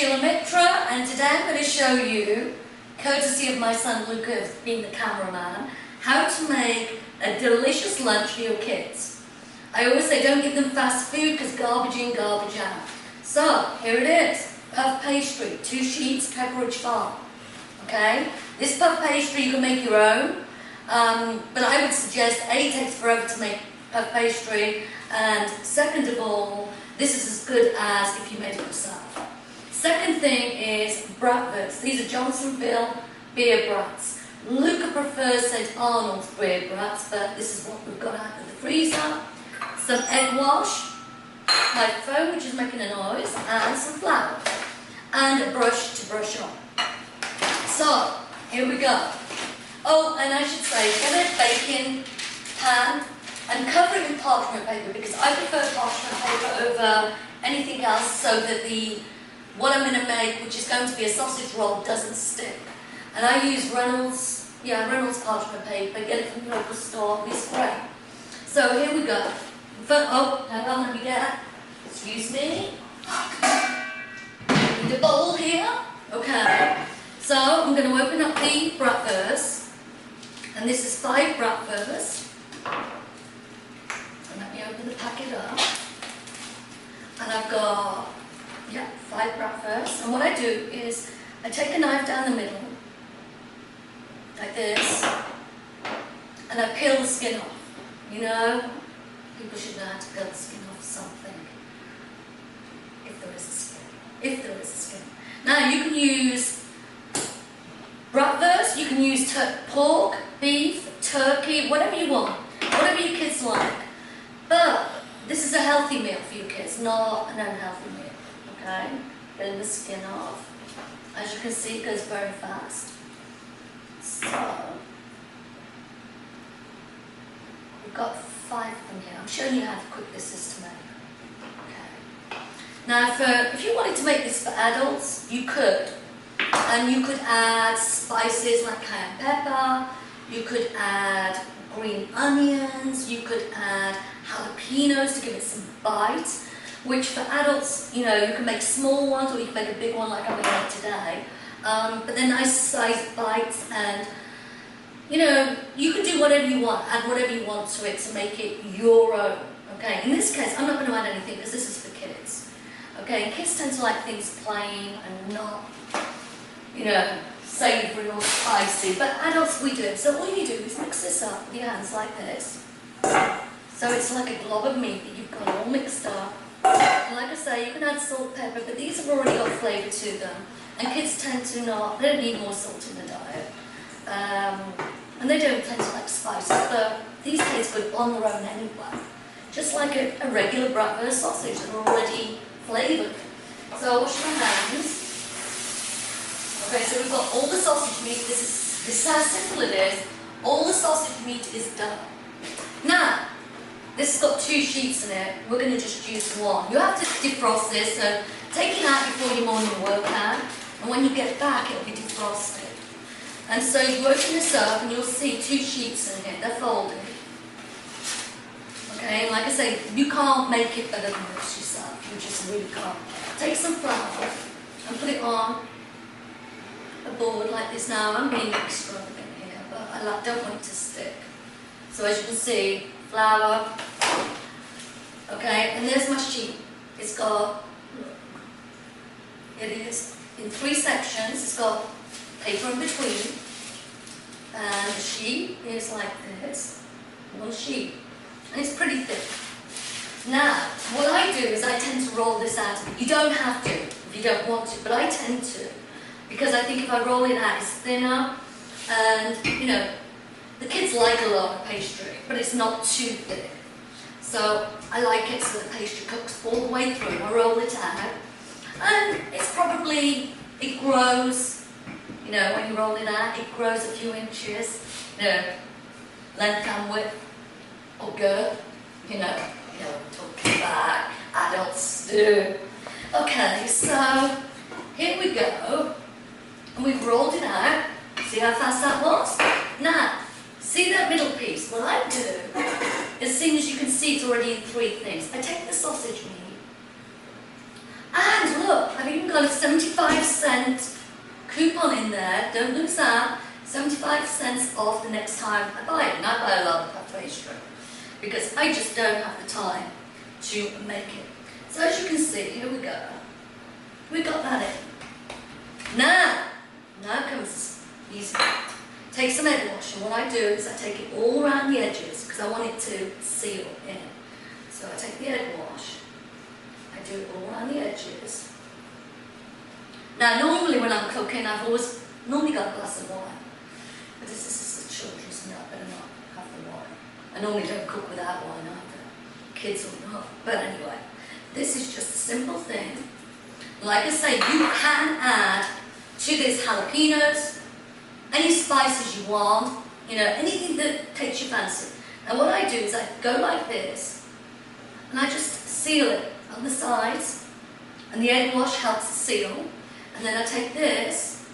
and today I'm going to show you, courtesy of my son Lucas being the cameraman, how to make a delicious lunch for your kids. I always say don't give them fast food because garbage in, garbage out. So here it is, puff pastry, 2 sheets, Pepperidge Farm. Okay, this puff pastry you can make your own, but I would suggest A, it takes forever to make puff pastry, and second of all, this is as good as if you made it yourself. Second thing is bratwurst. These are Johnsonville beer brats. Luca prefers St. Arnold's beer brats, but this is what we've got out of the freezer. Some egg wash, my phone which is making a noise, and some flour, and a brush to brush on. So, here we go. Oh, and I should say, get a baking pan and cover it with parchment paper because I prefer parchment paper over anything else so that what I'm going to make, which is going to be a sausage roll, doesn't stick. And I use Reynolds parchment paper, get it from the local store, it's great. So here we go. Oh, hang on, let me get, excuse me. Need a bowl here, okay. So I'm going to open up the bratwurst, and this is 5 bratwurst. And let me open the packet up. And I've got 5 bratwurst. And what I do is I take a knife down the middle, like this, and I peel the skin off. You know, people should know how to peel the skin off something, if there is a skin. If there is a skin. Now you can use bratwurst, you can use pork, beef, turkey, whatever you want, whatever your kids like. But this is a healthy meal for your kids, not an unhealthy meal. Okay, getting the skin off. As you can see, it goes very fast. So we've got 5 of them here. I'm showing you how quick this is to make. Okay. Now, if you wanted to make this for adults, you could. And you could add spices like cayenne pepper, you could add green onions, you could add jalapenos to give it some bite, which for adults, you know, you can make small ones or you can make a big one like I'm going to make today. But they're nice sized bites, and you know, you can do whatever you want, add whatever you want to it to make it your own. Okay, in this case, I'm not going to add anything because this is for kids. Okay, and kids tend to like things plain and not, you know, savoury or spicy, but adults we do. So all you do is mix this up with your hands like this. So it's like a glob of meat that you've got all mixed up. And like I say, you can add salt, pepper, but these have already got flavour to them. And kids tend to not, they don't need more salt in the diet. And they don't tend to like spices, but these taste good on their own anyway. Just like a regular bratwurst sausage that are already flavoured. So I'll wash my hands. Okay, so we've got all the sausage meat. This is how simple it is. All the sausage meat is done. Now, this has got 2 sheets in it. We're going to just use 1. You have to defrost this, so take it out before your morning workout, and when you get back, it'll be defrosted. And so you open this up, and you'll see 2 sheets in here. They're folded. Okay, and like I say, you can't make it better than this yourself. You just really can't. Take some flour and put it on a board like this. Now I'm being extravagant here, but I don't want it to stick. So as you can see, flour. Okay, and there's my sheet. It's got, it is in 3 sections. It's got paper in between, and the sheet is like this, 1 sheet, and it's pretty thick. Now, what I do is I tend to roll this out. You don't have to if you don't want to, but I tend to. Because I think if I roll it out, it's thinner, and you know, the kids like a lot of pastry, but it's not too thick. So I like it so the pastry cooks all the way through. I roll it out, and it's probably, it grows, you know, when you roll it out, it grows a few inches, you know, length and width, or girth, you know, talking about adults do. Okay, so here we go. And we've rolled it out. See how fast that was? Now, see that middle piece? What I do, as soon as you can see it's already in 3 things, I take the sausage meat, and look, I've even got a 75 75% coupon in there, don't lose that. 75% off the next time I buy it. And I buy a lot of puff pastry because I just don't have the time to make it. So as you can see, here we go. We got that in. Now comes easy. Take some egg wash, and what I do is I take it all around the edges because I want it to seal in. So I take the egg wash, I do it all around the edges. Now normally when I'm cooking, I've always normally got a glass of wine, but this is the children's nut, I better not have the wine. I normally don't cook without wine either, kids or not. But anyway, this is just a simple thing. Like I say, you can add to this jalapenos, any spices you want, you know, anything that takes your fancy. And what I do is I go like this, and I just seal it on the sides, and the egg wash helps it seal. And then I take this,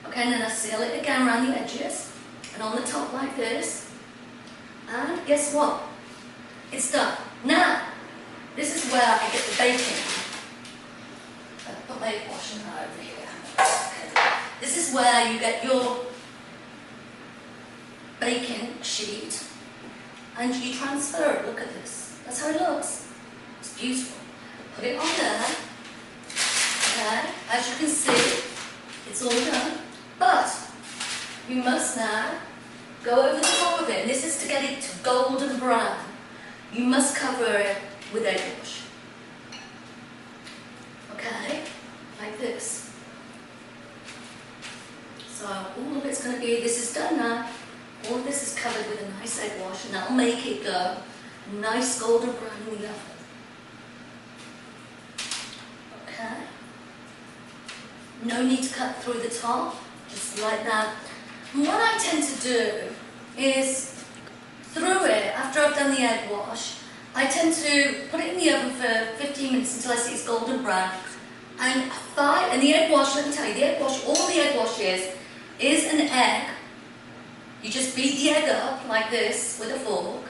okay, and then I seal it again around the edges, and on the top like this, and guess what? It's done. Now, this is where I get the bacon. I put my egg wash over here. Okay. This is where you get your bacon sheet, and you transfer it. Look at this. That's how it looks. It's beautiful. Put it on there. Okay. As you can see, it's all done. But you must now go over the top of it. And this is to get it to golden brown. You must cover it with egg wash. Okay, like this. So all of it's going to be, this is done now. All of this is covered with a nice egg wash, and that'll make it go nice golden brown in the oven. Okay. No need to cut through the top, just like that. And what I tend to do is, through it, after I've done the egg wash, I tend to put it in the oven for 15 minutes until I see it's golden brown. And the egg wash, let me tell you, the egg wash, all the egg wash is an egg. You just beat the egg up like this with a fork,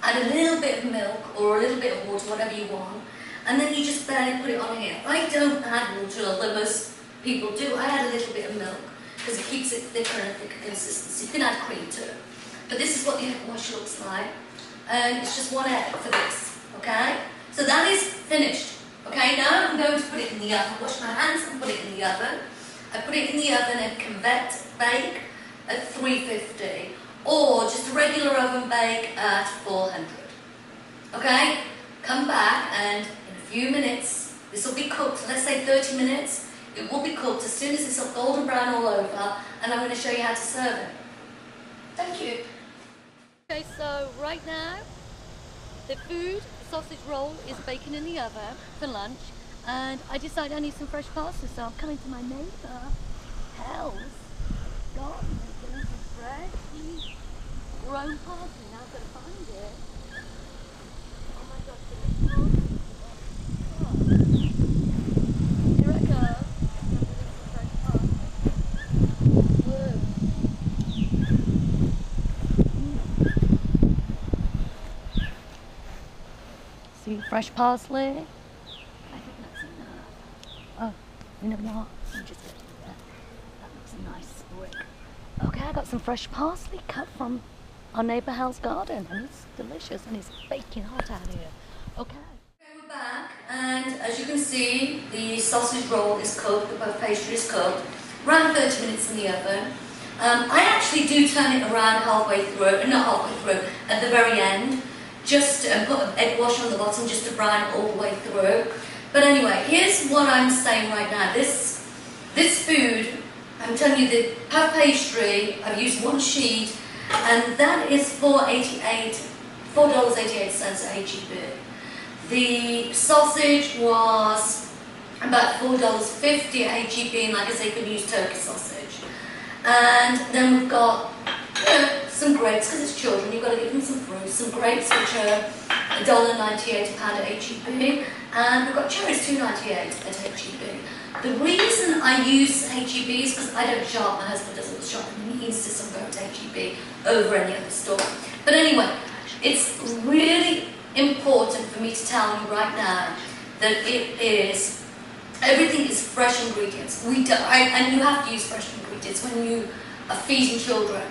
add a little bit of milk or a little bit of water, whatever you want, and then you just barely put it on here. I don't add water, although most people do. I add a little bit of milk because it keeps it thicker and thicker consistency. You can add cream too. But this is what the egg wash looks like. And it's just one egg for this, okay? So that is finished. Okay, now I'm going to put it in the oven. Wash my hands and put it in the oven. I put it in the oven and convect bake at 350, or just a regular oven bake at 400. Okay? Come back, and in a few minutes, this will be cooked. Let's say 30 minutes. It will be cooked as soon as it's all golden brown all over, and I'm going to show you how to serve it. Thank you. Okay, so right now, the sausage roll is baking in the oven for lunch, and I decided I need some fresh pasta, so I'm coming to my neighbour, Hell's garden, and getting some fresh, grown parsley. Now I've got to find it. Oh my gosh, here I go. I'm getting some fresh parsley. Whoa. See, fresh parsley. I think that's enough. Oh, you know what? I'm just going to do that. That looks a nice brick. Okay, I got some fresh parsley cut from our neighbour Hal's garden, and it's delicious, and it's baking hot out here. Okay. Okay, we're back, and as you can see, the sausage roll is cooked, the puff pastry is cooked, around 30 minutes in the oven. I actually do turn it around halfway through, not halfway through, at the very end, just to put an egg wash on the bottom just to brown it all the way through. But anyway, here's what I'm saying right now. This food, I'm telling you, the puff pastry, I've used one sheet, and that is $4.88 at H-E-B. The sausage was about $4.50 at H-E-B, and like I say, you can use turkey sausage. And then we've got some grapes, because it's children, you've got to give them some fruit. Some grapes, which are $1.98 a pound at H-E-B, and we've got cherries, $2.98 at H-E-B. The reason I use H-E-B is because I don't shop, my husband does all the shopping, and he insists on going to H-E-B over any other store. But anyway, it's really important for me to tell you right now that it is Everything is fresh ingredients. And you have to use fresh ingredients when you are feeding children.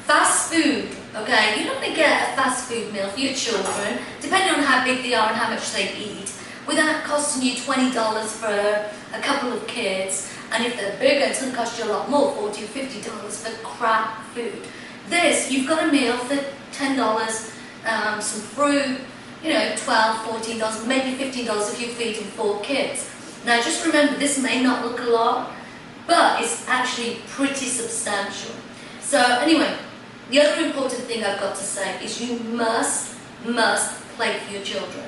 Fast food, okay, you're not going to get a fast food meal for your children, depending on how big they are and how much they eat, without costing you $20 for a couple of kids. And if they're bigger, it's going to cost you a lot more, $40 or $50 for crap food. This, you've got a meal for $10, some fruit, you know, $12, $14, maybe $15 if you're feeding 4 kids. Now just remember, this may not look a lot, but it's actually pretty substantial. So anyway, the other important thing I've got to say is you must plate for your children.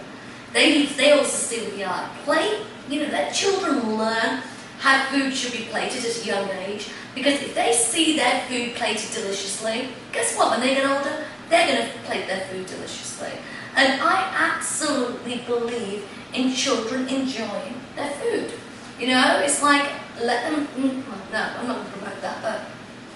They also see with the eye. Plate, you know, let children learn how food should be plated at a young age, because if they see their food plated deliciously, guess what, when they get older, they're going to plate their food deliciously. And I absolutely believe in children enjoying their food. You know, it's like, let them, no, I'm not going to promote that, but,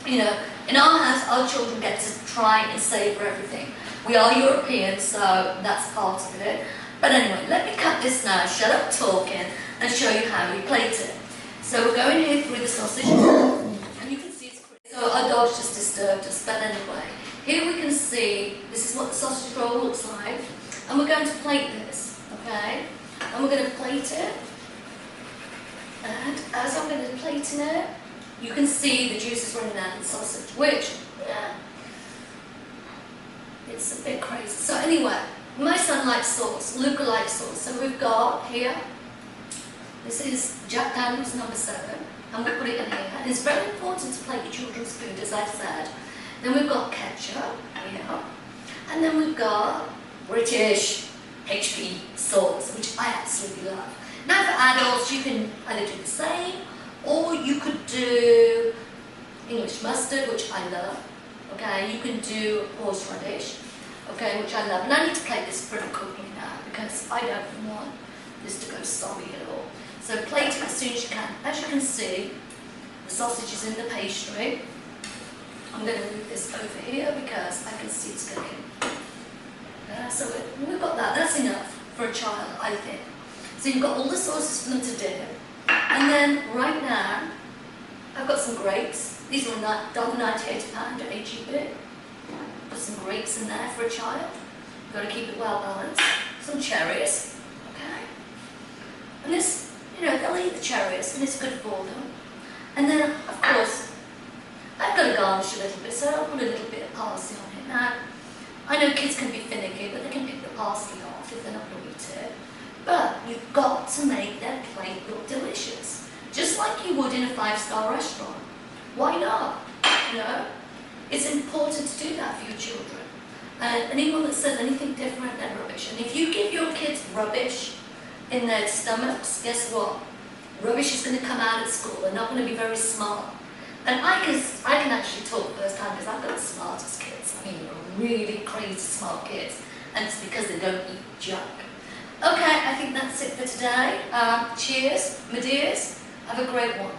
you know, in our house, our children get to try and savour everything. We are European, so that's part of it. But anyway, let me cut this now, shut up talking, and show you how we plate it. So we're going here through the sausage, and you can see it's pretty. So our dog's just disturbed us, but anyway, here we can see, this is what the sausage roll looks like, and we're going to plate this, okay? And we're going to plate it, and as I'm going to plating it, you can see the juice is running out of the sausage, which, yeah, it's a bit crazy. So anyway, my son likes sauce, Luca likes sauce, so we've got here, this is Jack Daniels number 7, and we'll put it in here. And it's very important to plate your children's food, as I said. Then we've got ketchup here, and then we've got British HP sauce, which I absolutely love. Now for adults, you can either do the same, or you could do English mustard, which I love. Okay, you can do horseradish, okay, which I love. And I need to plate this pretty quickly now because I don't want this to go soggy at all. So plate it as soon as you can. As you can see, the sausage is in the pastry. I'm going to move this over here because I can see it's going to. So we've got that. That's enough for a child, I think. So you've got all the sauces for them to dip. And then right now, I've got some grapes. These are $98 at HEB. Put some grapes in there for a child. You've got to keep it well balanced. Some cherries, okay. And this, you know, they'll eat the cherries, and it's good for them. And then, of course, I've got to garnish a little bit, so I'll put a little bit of parsley on it. Now, I know kids can be finicky, but they can pick the parsley off if they're not going to eat it. But you've got to make their plate look delicious, just like you would in a 5-star restaurant. Why not? You know, it's important to do that for your children. And anyone that says anything different, they're rubbish. And if you give your kids rubbish in their stomachs, guess what? Rubbish is going to come out at school. They're not going to be very smart. And I can actually talk first time because I've got the smartest kids. I mean, really crazy smart kids. And it's because they don't eat junk. Okay, I think that's it for today. Cheers, my dears. Have a great one.